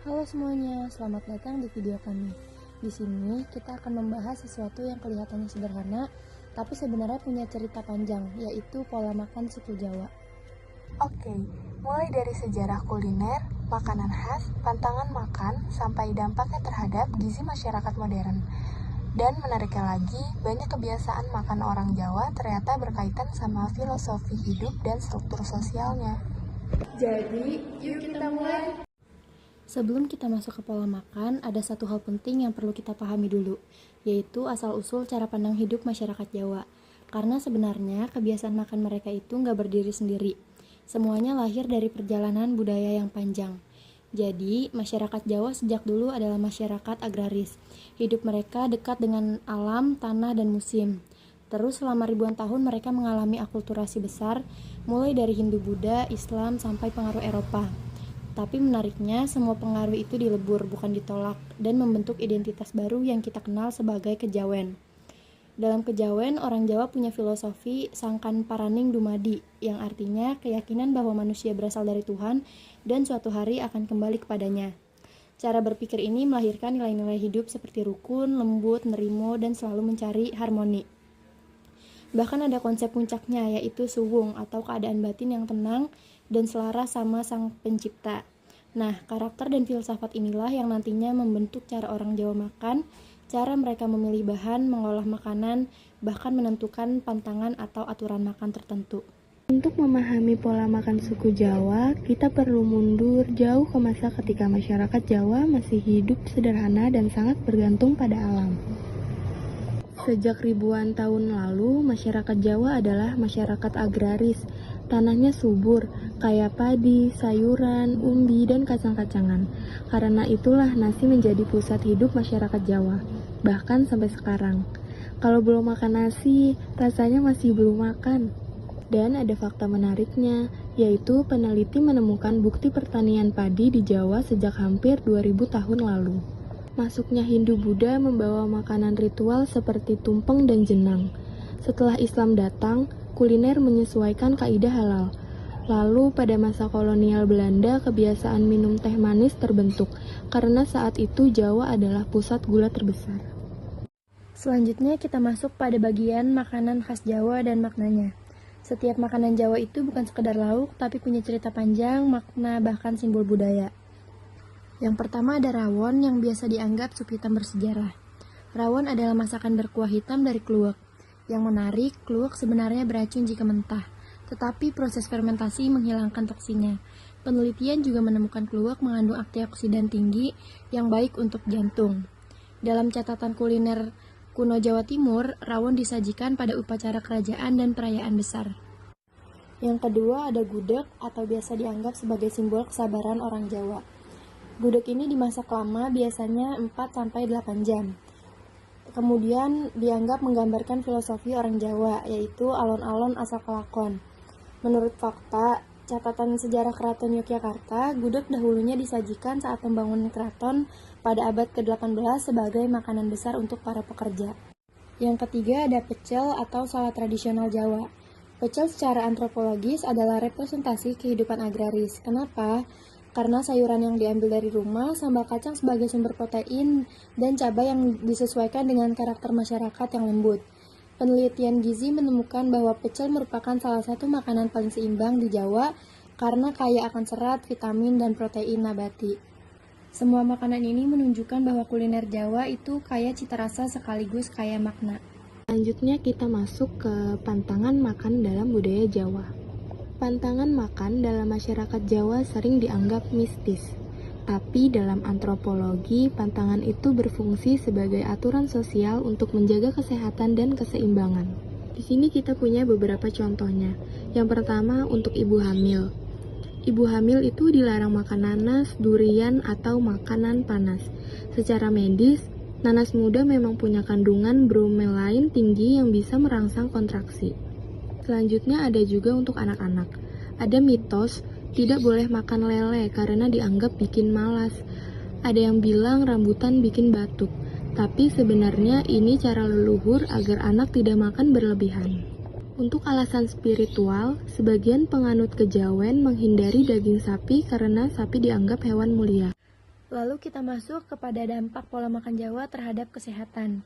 Halo semuanya, selamat datang di video kami. Di sini kita akan membahas sesuatu yang kelihatannya sederhana, tapi sebenarnya punya cerita panjang, yaitu pola makan suku Jawa. Oke, mulai dari sejarah kuliner, makanan khas, pantangan makan, sampai dampaknya terhadap gizi masyarakat modern. Dan menariknya lagi, banyak kebiasaan makan orang Jawa ternyata berkaitan sama filosofi hidup dan struktur sosialnya. Jadi, yuk kita mulai. Sebelum kita masuk ke pola makan, ada satu hal penting yang perlu kita pahami dulu, yaitu asal-usul cara pandang hidup masyarakat Jawa. Karena sebenarnya kebiasaan makan mereka itu nggak berdiri sendiri. Semuanya lahir dari perjalanan budaya yang panjang. Jadi, masyarakat Jawa sejak dulu adalah masyarakat agraris. Hidup mereka dekat dengan alam, tanah, dan musim. Terus selama ribuan tahun mereka mengalami akulturasi besar, mulai dari Hindu-Buddha, Islam, sampai pengaruh Eropa. Tapi menariknya, semua pengaruh itu dilebur, bukan ditolak, dan membentuk identitas baru yang kita kenal sebagai kejawen. Dalam kejawen, orang Jawa punya filosofi sangkan paraning dumadi, yang artinya keyakinan bahwa manusia berasal dari Tuhan dan suatu hari akan kembali kepadanya. Cara berpikir ini melahirkan nilai-nilai hidup seperti rukun, lembut, nerimo, dan selalu mencari harmoni. Bahkan ada konsep puncaknya, yaitu suwung atau keadaan batin yang tenang dan selaras sama sang pencipta. Nah, karakter dan filsafat inilah yang nantinya membentuk cara orang Jawa makan, cara mereka memilih bahan, mengolah makanan, bahkan menentukan pantangan atau aturan makan tertentu. Untuk memahami pola makan suku Jawa, kita perlu mundur jauh ke masa ketika masyarakat Jawa masih hidup sederhana dan sangat bergantung pada alam. Sejak ribuan tahun lalu, masyarakat Jawa adalah masyarakat agraris. Tanahnya subur, kaya padi, sayuran, umbi, dan kacang-kacangan. Karena itulah nasi menjadi pusat hidup masyarakat Jawa, bahkan sampai sekarang. Kalau belum makan nasi, rasanya masih belum makan. Dan ada fakta menariknya, yaitu peneliti menemukan bukti pertanian padi di Jawa sejak hampir 2000 tahun lalu. Masuknya Hindu-Buddha membawa makanan ritual seperti tumpeng dan jenang. Setelah Islam datang, kuliner menyesuaikan kaidah halal. Lalu pada masa kolonial Belanda, kebiasaan minum teh manis terbentuk, karena saat itu Jawa adalah pusat gula terbesar. Selanjutnya kita masuk pada bagian makanan khas Jawa dan maknanya. Setiap makanan Jawa itu bukan sekedar lauk, tapi punya cerita panjang, makna, bahkan simbol budaya. Yang pertama ada rawon yang biasa dianggap sup hitam bersejarah. Rawon adalah masakan berkuah hitam dari kluwek. Yang menarik, kluwek sebenarnya beracun jika mentah, tetapi proses fermentasi menghilangkan toksinnya. Penelitian juga menemukan kluwek mengandung antioksidan tinggi yang baik untuk jantung. Dalam catatan kuliner kuno Jawa Timur, rawon disajikan pada upacara kerajaan dan perayaan besar. Yang kedua ada gudeg atau biasa dianggap sebagai simbol kesabaran orang Jawa. Gudeg ini dimasak lama, biasanya 4-8 jam. Kemudian dianggap menggambarkan filosofi orang Jawa, yaitu alon-alon asal kelakon. Menurut fakta, catatan sejarah Keraton Yogyakarta, gudeg dahulunya disajikan saat pembangunan keraton pada abad ke-18 sebagai makanan besar untuk para pekerja. Yang ketiga ada pecel atau salad tradisional Jawa. Pecel secara antropologis adalah representasi kehidupan agraris. Kenapa? Karena sayuran yang diambil dari rumah, sambal kacang sebagai sumber protein, dan cabai yang disesuaikan dengan karakter masyarakat yang lembut. Penelitian gizi menemukan bahwa pecel merupakan salah satu makanan paling seimbang di Jawa karena kaya akan serat, vitamin, dan protein nabati. Semua makanan ini menunjukkan bahwa kuliner Jawa itu kaya cita rasa sekaligus kaya makna. Selanjutnya kita masuk ke pantangan makan dalam budaya Jawa. Pantangan makan dalam masyarakat Jawa sering dianggap mistis, tapi dalam antropologi, pantangan itu berfungsi sebagai aturan sosial untuk menjaga kesehatan dan keseimbangan. Di sini kita punya beberapa contohnya. Yang pertama untuk ibu hamil. Ibu hamil itu dilarang makan nanas, durian, atau makanan panas. Secara medis, nanas muda memang punya kandungan bromelain tinggi yang bisa merangsang kontraksi. Selanjutnya ada juga untuk anak-anak. Ada mitos tidak boleh makan lele karena dianggap bikin malas. Ada yang bilang rambutan bikin batuk. Tapi sebenarnya ini cara leluhur agar anak tidak makan berlebihan. Untuk alasan spiritual, sebagian penganut kejawen menghindari daging sapi karena sapi dianggap hewan mulia. Lalu kita masuk kepada dampak pola makan Jawa terhadap kesehatan.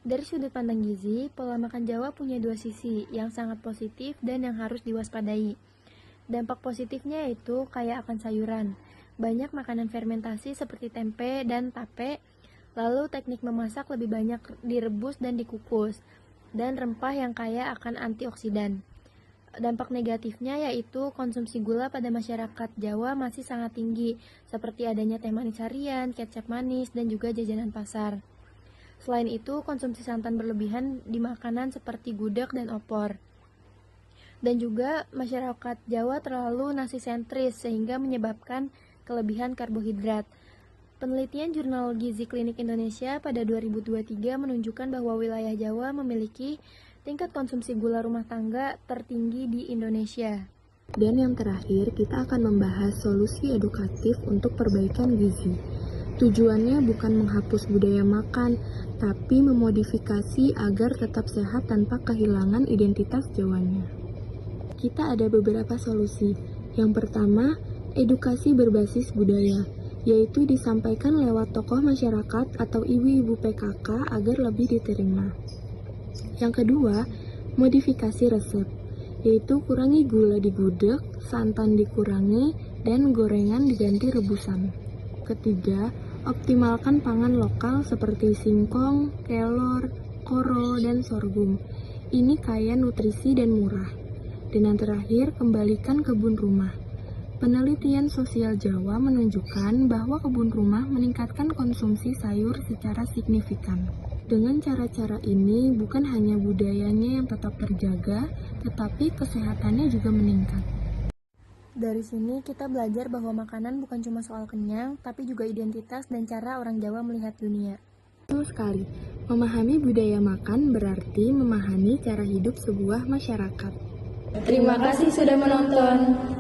Dari sudut pandang gizi, pola makan Jawa punya dua sisi, yang sangat positif dan yang harus diwaspadai. Dampak positifnya yaitu kaya akan sayuran. Banyak makanan fermentasi seperti tempe dan tape, lalu teknik memasak lebih banyak direbus dan dikukus, dan rempah yang kaya akan antioksidan. Dampak negatifnya yaitu konsumsi gula pada masyarakat Jawa masih sangat tinggi, seperti adanya teh manis harian, kecap manis, dan juga jajanan pasar. Selain itu, konsumsi santan berlebihan di makanan seperti gudeg dan opor. Dan juga masyarakat Jawa terlalu nasi sentris sehingga menyebabkan kelebihan karbohidrat. Penelitian Jurnal Gizi Klinik Indonesia pada 2023 menunjukkan bahwa wilayah Jawa memiliki tingkat konsumsi gula rumah tangga tertinggi di Indonesia. Dan yang terakhir, kita akan membahas solusi edukatif untuk perbaikan gizi. Tujuannya bukan menghapus budaya makan, tapi memodifikasi agar tetap sehat tanpa kehilangan identitas Jawanya. Kita ada beberapa solusi. Yang pertama, edukasi berbasis budaya, yaitu disampaikan lewat tokoh masyarakat atau ibu-ibu PKK agar lebih diterima. Yang kedua, modifikasi resep, yaitu kurangi gula di gudeg, santan dikurangi, dan gorengan diganti rebusan. Ketiga, optimalkan pangan lokal seperti singkong, kelor, koro, dan sorghum. Ini kaya nutrisi dan murah. Dan yang terakhir, kembalikan kebun rumah. Penelitian sosial Jawa menunjukkan bahwa kebun rumah meningkatkan konsumsi sayur secara signifikan. Dengan cara-cara ini, bukan hanya budayanya yang tetap terjaga, tetapi kesehatannya juga meningkat. Dari sini kita belajar bahwa makanan bukan cuma soal kenyang, tapi juga identitas dan cara orang Jawa melihat dunia. Betul sekali, memahami budaya makan berarti memahami cara hidup sebuah masyarakat. Terima kasih sudah menonton.